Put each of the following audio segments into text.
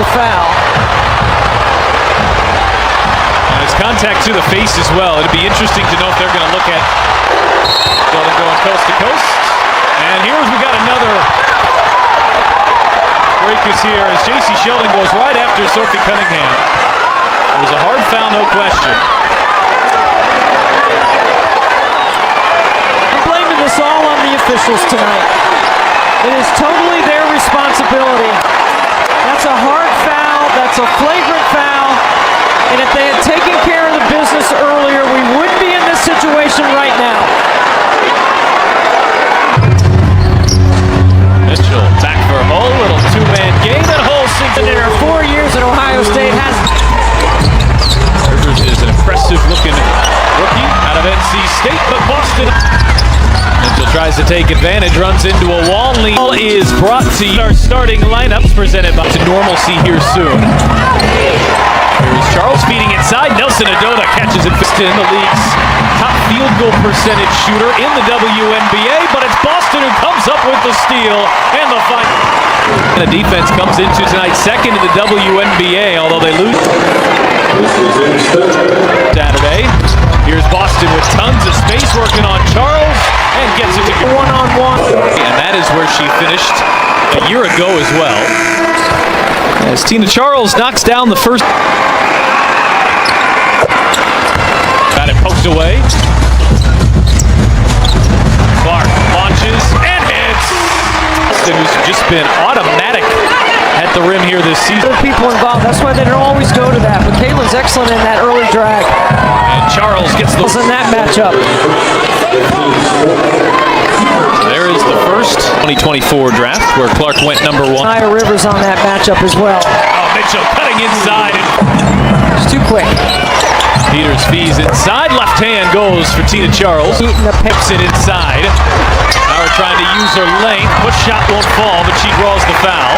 a foul. And it's contact to the face as well. It'd be interesting to know if they're going to look at Sheldon going coast to coast. And here's we got another breakers here as J.C. Sheldon goes right after Sophie Cunningham. It was a hard foul, no question. I'm blaming this all on the officials tonight. It is totally their responsibility. That's a hard foul. That's a flagrant foul. And if they had taken care of the business earlier, we wouldn't be in this situation right now. Mitchell back for Hull, little two-man game, and Hull sinks And in her 4 years at Ohio State has... Rivers is an impressive-looking rookie out of NC State, but Boston... Mitchell tries to take advantage, runs into a wall. Ball is brought to you. Our starting lineups presented by to normalcy here soon. Here's Charles feeding inside. Nelson Adota catches it. In the league's top field goal percentage shooter in the WNBA, but it's Boston who comes up with the steal and the fight. The defense comes into tonight's second in the WNBA, although they lose Saturday. Here's Boston with tons of space working on Charles and gets it to one-on-one. And that is where she finished a year ago as well. As Tina Charles knocks down the first. Got it poked away. Clark launches and hits. Boston, who's just been automatic at the rim here this season. Other people involved. That's why they don't always go to that. But Caitlin's excellent in that early drag. And Charles gets the in that matchup. There is the first 2024 draft where Clark went number one. Nia Rivers on that matchup as well. Oh, Mitchell cutting inside. It's too quick. Peters feeds inside. Left hand goes for Tina Charles. Pips it inside. Howard trying to use her length. Push shot won't fall, but she draws the foul.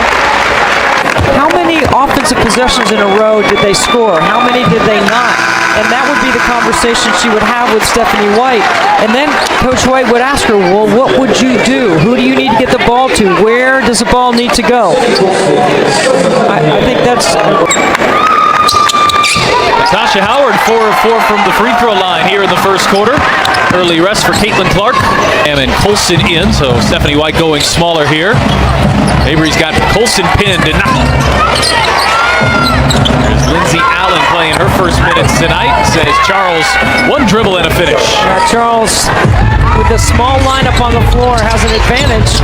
How many offensive possessions in a row did they score? How many did they not? And that would be the conversation she would have with Stephanie White. And then Coach White would ask her, well, what would you do? Who do you need to get the ball to? Where does the ball need to go? I think that's... Tasha Howard 4 of 4 from the free throw line here in the first quarter. Early rest for Caitlin Clark. And Colson in, so Stephanie White going smaller here. Avery's got Colson pinned and there's Lindsay Allen playing her first minutes tonight. Says Charles, one dribble and a finish. Charles, with the small lineup on the floor, has an advantage.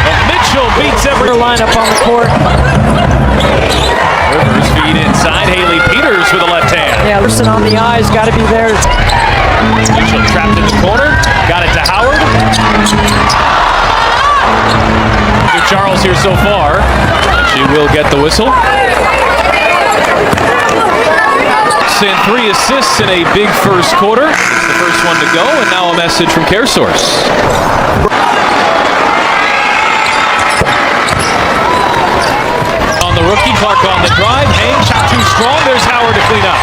But Mitchell beats every lineup on the court. Rivers feed inside. Haley Peters with a left hand. Yeah, Person on the eyes, got to be there. Mitchell trapped in the corner. Got it to Howard. Charles here so far. She will get the whistle. And 3 assists in a big first quarter. It's the first one to go, and now a message from CareSource. On the rookie, Clark on the drive. Hang, shot too strong. There's Howard to clean up.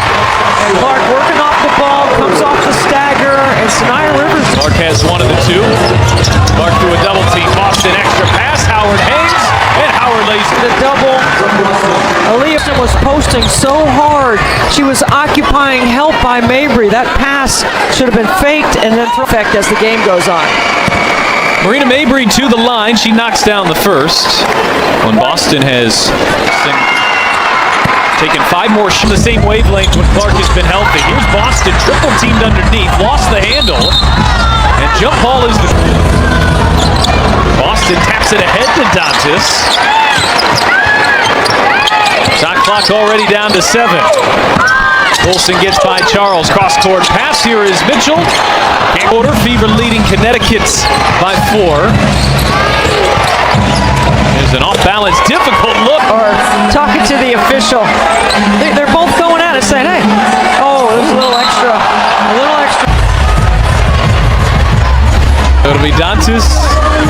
And Clark working off the ball, comes off the stagger, and Nia Rivers. Clark has one of the two. Clark through a double team. Boston extra pass. Howard hangs, and Howard lays it. The double. Aaliyah was posting so hard. She was occupying help by Mabry. That pass should have been faked and then effect as the game goes on. Marina Mabry to the line. She knocks down the first. When Boston has taken 5 more shots the same wavelength when Clark has been healthy. Here's Boston triple teamed underneath. Lost the handle. And jump ball is the... Boston taps it ahead to Dantas. Shot clock already down to 7. Colson gets by Charles. Cross-court pass. Here is Mitchell. Quarter Fever leading Connecticut by 4. There's an off-balance, difficult look. Or talking to the official. They're both going at it saying, hey, oh, there's a little extra. A little extra. It'll be Dantas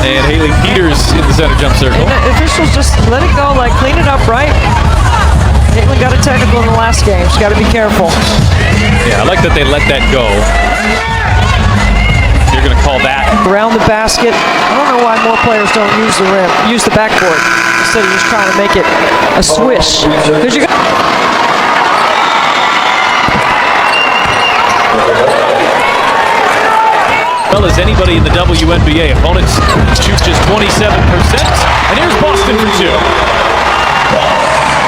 and Haley Peters in the center jump circle. And the officials just let it go, like clean it up, right? Caitlin got a technical in the last game. She's got to be careful. Yeah, I like that they let that go. you're going to call that. Around the basket. I don't know why more players don't use the rim, use the backboard instead of just trying to make it a swish. Because you got well as anybody in the WNBA. Opponents shoot just 27%. And here's Boston for two.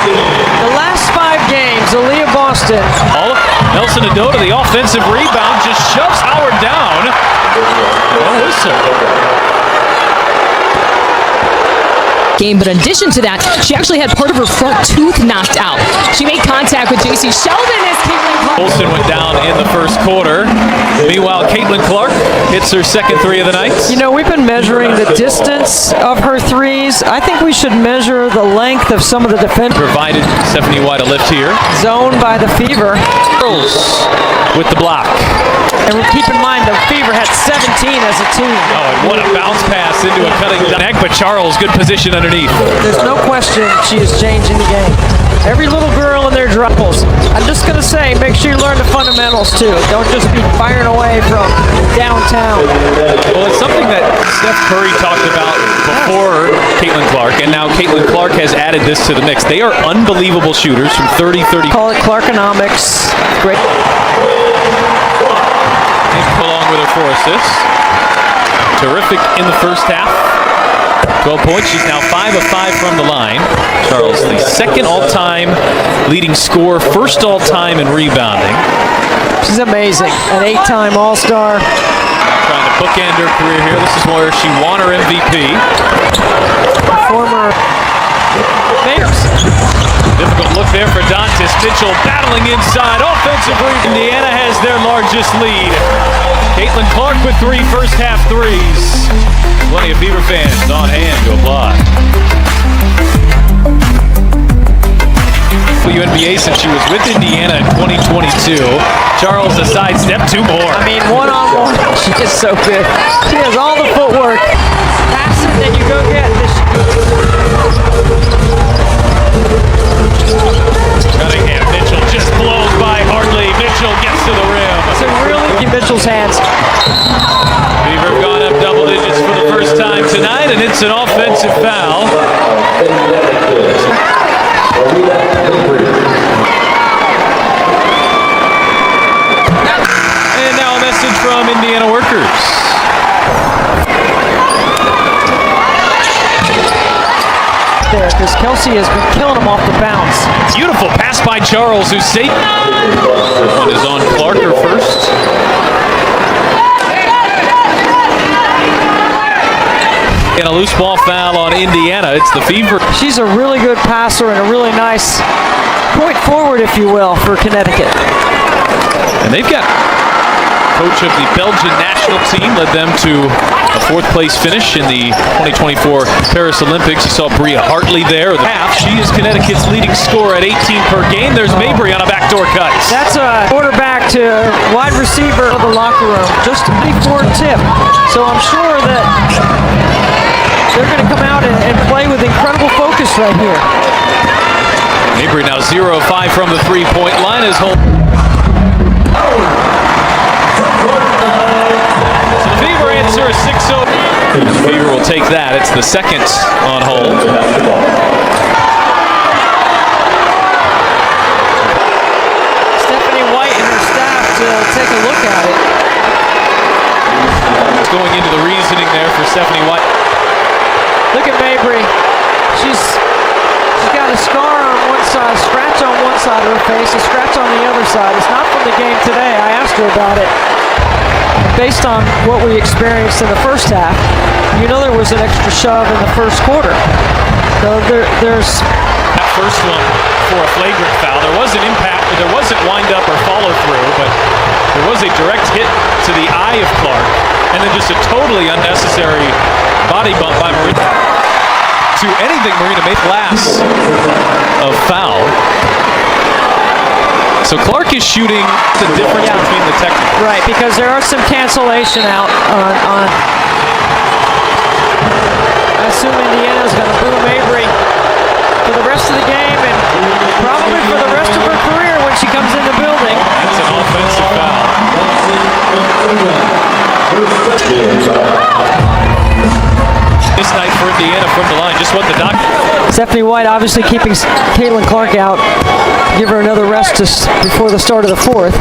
the last 5 games, Aaliyah Boston. All of Nelson Adota, the offensive rebound, just shoves Howard down. No whistle. Game, but in addition to that, she actually had part of her front tooth knocked out. She made contact with J.C. Sheldon as Caitlin Clark. Olsen went down in the first quarter. Meanwhile, Caitlin Clark hits her second three of the night. You know, we've been measuring the distance of her threes. I think we should measure the length of some of the defenders. Provided Stephanie White a lift here. Zoned by the Fever. Girls with the block. And keep in mind, the Fever had 17 as a team. Oh, and what a bounce pass into a cutting neck, but Charles, good position underneath. There's no question she is changing the game. Every little girl in their dribbles. I'm just going to say, make sure you learn the fundamentals too. Don't just be firing away from downtown. Well, it's something that Steph Curry talked about before Caitlin Clark, and now Caitlin Clark has added this to the mix. They are unbelievable shooters from 30-30. Call it Clarkonomics. Great. Along with her 4 assists. Terrific in the first half. 12 points. She's now 5 of 5 from the line. Charles, the second all-time leading scorer, first all-time in rebounding. She's amazing. An 8-time All-Star. Trying to bookend her career here. This is where she won her MVP. Former Bears. Difficult look there for Dantas. Mitchell battling inside. Offensive rebound. Indiana has their largest lead. Caitlin Clark with 3 first half threes. Plenty of Fever fans on hand to applaud. WNBA since she was with Indiana in 2022. Charles a sidestep, 2 more. I mean, one-on-one, she is so good. She has all the footwork. Pass it, then you go get this. Cunningham, Mitchell just blows by Hartley. Mitchell gets to the rim. So really in Mitchell's hands. Fever have gone up double digits for the first time tonight, and it's an offensive foul. And now a message from Indiana workers. There, because Kelsey has been killing him off the bounce. Beautiful pass by Charles, who's safe. One is on Clark, her first. And a loose ball foul on Indiana. It's the Fever. She's a really good passer and a really nice point forward, if you will, for Connecticut. And they've got coach of the Belgian national team, led them to a 4th place finish in the 2024 Paris Olympics. You saw Bria Hartley there. Half. She is Connecticut's leading scorer at 18 per game. There's Mabry on a backdoor cut. That's a quarterback to wide receiver of the locker room. Just a before tip. So I'm sure that they're going to come out and play with incredible focus right here. Mabry now 0 of 5 from the 3-point line. Is home. So the Fever answer is 6-0. The Fever will take that. It's the second on hold. Stephanie White and her staff to take a look at it. It's going into the reasoning there for Stephanie White. Look at Mabry. She's got a scar on one side, a scratch on one side of her face, a scratch on the other side. It's not from the game today. I asked her about it. Based on what we experienced in the first half, you know there was an extra shove in the first quarter. So there's... That first one for a flagrant foul. There was an impact, but there wasn't wind up or follow through, but there was a direct hit to the eye of Clark, and then just a totally unnecessary body bump by Marina. To anything Marina made last of foul. So Clark is shooting the difference between the technical. Right, because there are some cancellation out on I assume Indiana's going to boo Mabry for the rest of the game and probably for the rest of her career when she comes in the building. It's an offensive foul. for Indiana from the line. Just what the doctor. Stephanie White obviously keeping Caitlin Clark out. Give her another rest before the start of the fourth.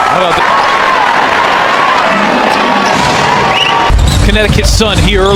How about the Connecticut Sun here early.